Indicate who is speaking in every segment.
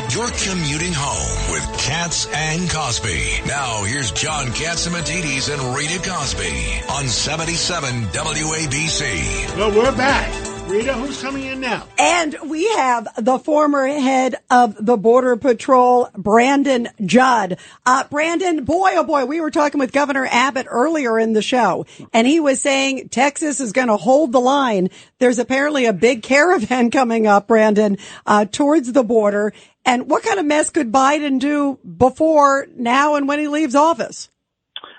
Speaker 1: You're commuting home with Katz and Cosby. Now, here's John Katzimatidis and Rita Cosby on 77 WABC.
Speaker 2: Well, we're back. Rita, who's coming in now?
Speaker 3: And we have the former head of the Border Patrol, Brandon Judd. Brandon, boy, oh boy, we were talking with Governor Abbott earlier in the show, and he was saying Texas is going to hold the line. There's apparently a big caravan coming up, Brandon, towards the border. And what kind of mess could Biden do before, now, and when he leaves office?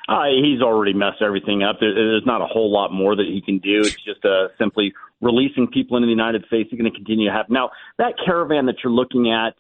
Speaker 4: He's already messed everything up. There's not a whole lot more that he can do. It's just simply releasing people into the United States. He's going to continue to have. Now, that caravan that you're looking at,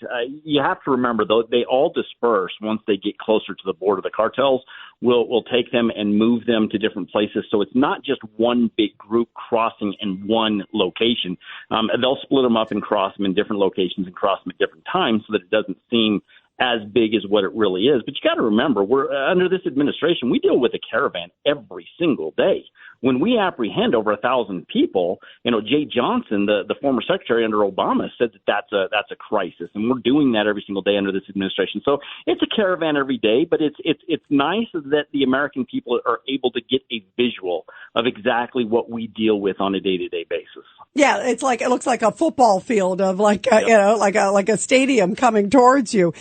Speaker 4: you have to remember, though, they all disperse once they get closer to the border. The cartels will take them and move them to different places. So it's not just one big group crossing in one location. They'll split them up and cross them in different locations and cross them at different times so that it doesn't seem as big as what it really is. But you got to remember, we're under this administration, we deal with a caravan every single day. When we apprehend over 1,000 people, Jay Johnson, the former secretary under Obama, said that that's a crisis, and we're doing that every single day under this administration. So it's a caravan every day, but it's nice that the American people are able to get a visual of exactly what we deal with on a day-to-day basis. Yeah,
Speaker 3: it looks like a football field of like a stadium coming towards you.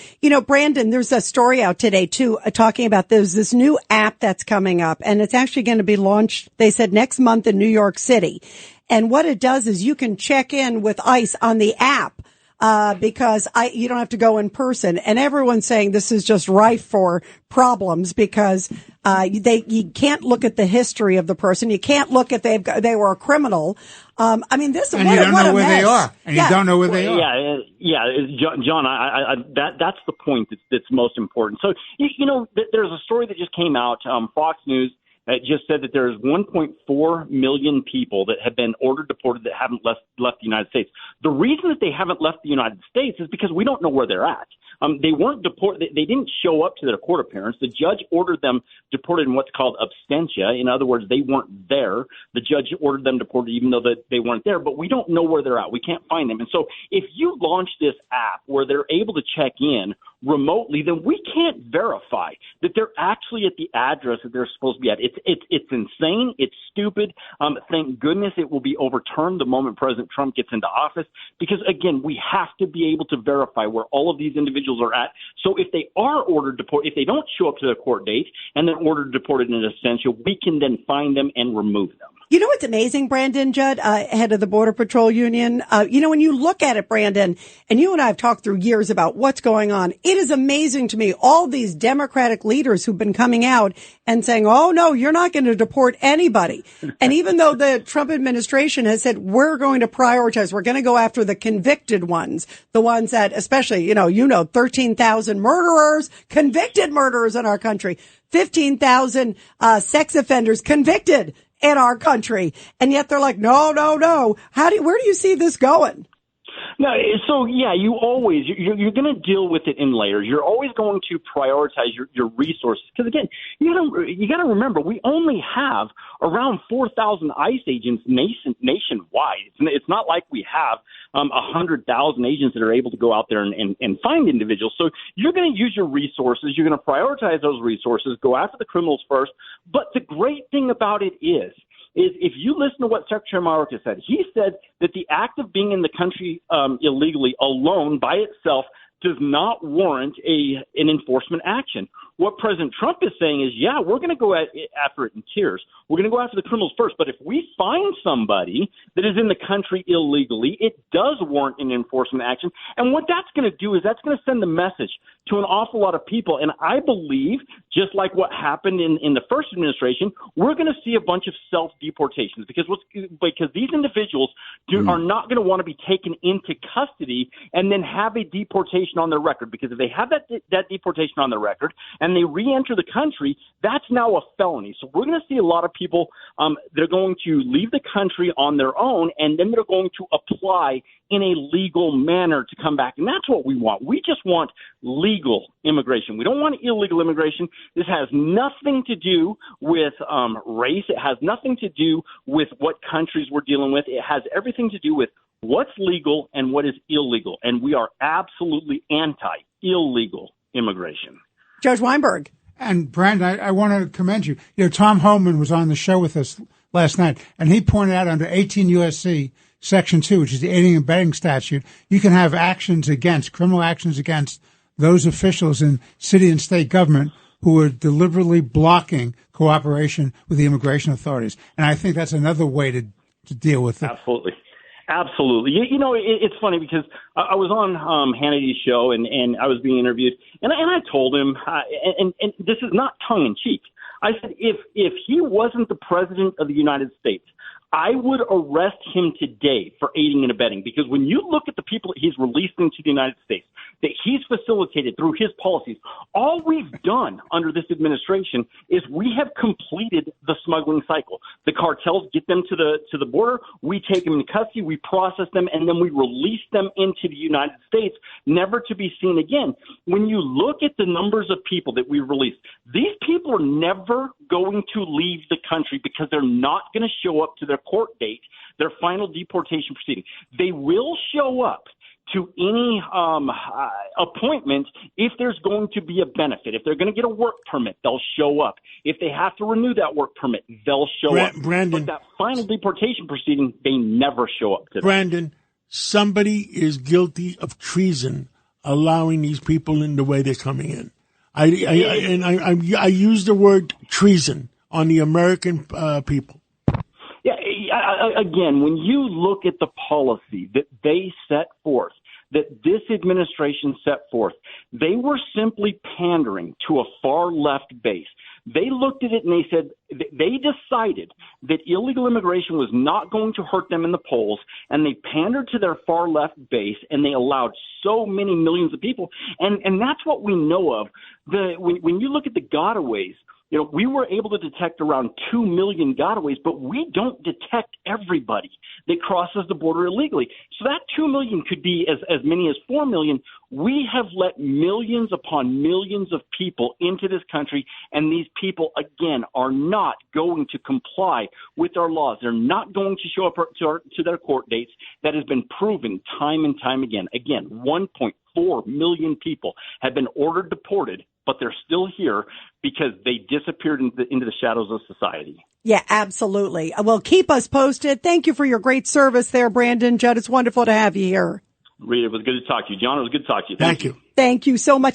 Speaker 3: Brandon, there's a story out today too talking about there's this new app that's coming up, and it's actually going to be launched, they said, next month in New York City. And what it does is you can check in with ICE on the app, because you don't have to go in person. And everyone's saying this is just rife for problems because, you can't look at the history of the person. You can't look at they were a criminal.
Speaker 2: And you don't know where they are. And you don't know where they are.
Speaker 4: Yeah, John, that's the point that's most important. So, there's a story that just came out, Fox News, that just said that there's 1.4 million people that have been ordered deported that haven't left the United States. The reason that they haven't left the United States is because we don't know where they're at. They weren't deported. They didn't show up to their court appearance. The judge ordered them deported in what's called absentia. In other words, they weren't there. The judge ordered them deported even though that they weren't there, but we don't know where they're at. We can't find them. And so if you launch this app where they're able to check in remotely, then we can't verify that they're actually at the address that they're supposed to be at. It's insane. It's stupid. Thank goodness it will be overturned the moment President Trump gets into office, because, again, we have to be able to verify where all of these individuals are at. So if they are ordered deported, if they don't show up to their court date and then ordered deported in absentia, we can then find them and remove them.
Speaker 3: You know what's amazing, Brandon Judd, head of the Border Patrol Union? When you look at it, Brandon, and you and I have talked through years about what's going on, it is amazing to me, all these Democratic leaders who've been coming out and saying, oh, no, you're not going to deport anybody. And even though the Trump administration has said, we're going to prioritize, we're going to go after the convicted ones, the ones that, especially, 13,000 murderers, convicted murderers in our country, 15,000 sex offenders convicted in our country. And yet they're like, no. Where do you see this going?
Speaker 4: No, so you're going to deal with it in layers. You're always going to prioritize your resources, because again, you got to remember, we only have around 4,000 ICE agents nationwide. It's not like we have 100,000 agents that are able to go out there and find individuals. So you're going to use your resources. You're going to prioritize those resources. Go after the criminals first. But the great thing about it is if you listen to what Secretary Mayorkas said, he said that the act of being in the country illegally alone by itself does not warrant an enforcement action. What President Trump is saying is, we're going to go after it in tiers. We're going to go after the criminals first. But if we find somebody that is in the country illegally, it does warrant an enforcement action. And what that's going to do is that's going to send a message to an awful lot of people. And I believe, just like what happened in the first administration, we're going to see a bunch of self-deportations because these individuals are not going to want to be taken into custody and then have a deportation on their record. Because if they have that deportation on their record and they re-enter the country, that's now a felony. So we're going to see a lot of people, they're going to leave the country on their own, and then they're going to apply in a legal manner to come back. And that's what we want. We just want legal immigration. We don't want illegal immigration. This has nothing to do with race. It has nothing to do with what countries we're dealing with. It has everything to do with what's legal and what is illegal. And we are absolutely anti-illegal immigration.
Speaker 3: Judge Weinberg.
Speaker 2: And Brandon, I want to commend you. You know, Tom Homan was on the show with us last night, and he pointed out under 18 U.S.C. Section 2, which is the aiding and abetting statute, you can have criminal actions against those officials in city and state government who are deliberately blocking cooperation with the immigration authorities. And I think that's another way to deal with it.
Speaker 4: Absolutely. Absolutely. You know, it's funny because I was on Hannity's show and I was being interviewed, and I told him, and this is not tongue in cheek. I said, if he wasn't the president of the United States, I would arrest him today for aiding and abetting, because when you look at the people that he's released into the United States, that he's facilitated through his policies, all we've done under this administration is we have completed the smuggling cycle. The cartels get them to the border, we take them into custody, we process them, and then we release them into the United States, never to be seen again. When you look at the numbers of people that we released, these people are never going to leave the country because they're not going to show up to their court date, their final deportation proceeding. They will show up to any appointment if there's going to be a benefit. If they're going to get a work permit, they'll show up. If they have to renew that work permit, they'll show up.
Speaker 5: Brandon,
Speaker 4: but that final deportation proceeding, they never show up to.
Speaker 5: Brandon, somebody is guilty of treason allowing these people in the way they're coming in. I use the word treason on the American people.
Speaker 4: Yeah, again, when you look at the policy that they set forth, that this administration set forth, they were simply pandering to a far left base. They looked at it and they said they decided that illegal immigration was not going to hurt them in the polls, and they pandered to their far left base, and they allowed so many millions of people. And that's what we know of. When you look at the gotaways, you know, we were able to detect around 2 million gotaways, but we don't detect everybody that crosses the border illegally. So that 2 million could be as many as 4 million. We have let millions upon millions of people into this country, and these people, again, are not going to comply with our laws. They're not going to show up to their court dates. That has been proven time and time again. Again, 1.4 million people have been ordered deported, but they're still here because they disappeared into the shadows of society.
Speaker 3: Yeah, absolutely. Well, keep us posted. Thank you for your great service there, Brandon. Judd, it's wonderful to have you here.
Speaker 4: Rita, it was good to talk to you. John, it was good to talk to you.
Speaker 5: Thank you.
Speaker 3: Thank you so much.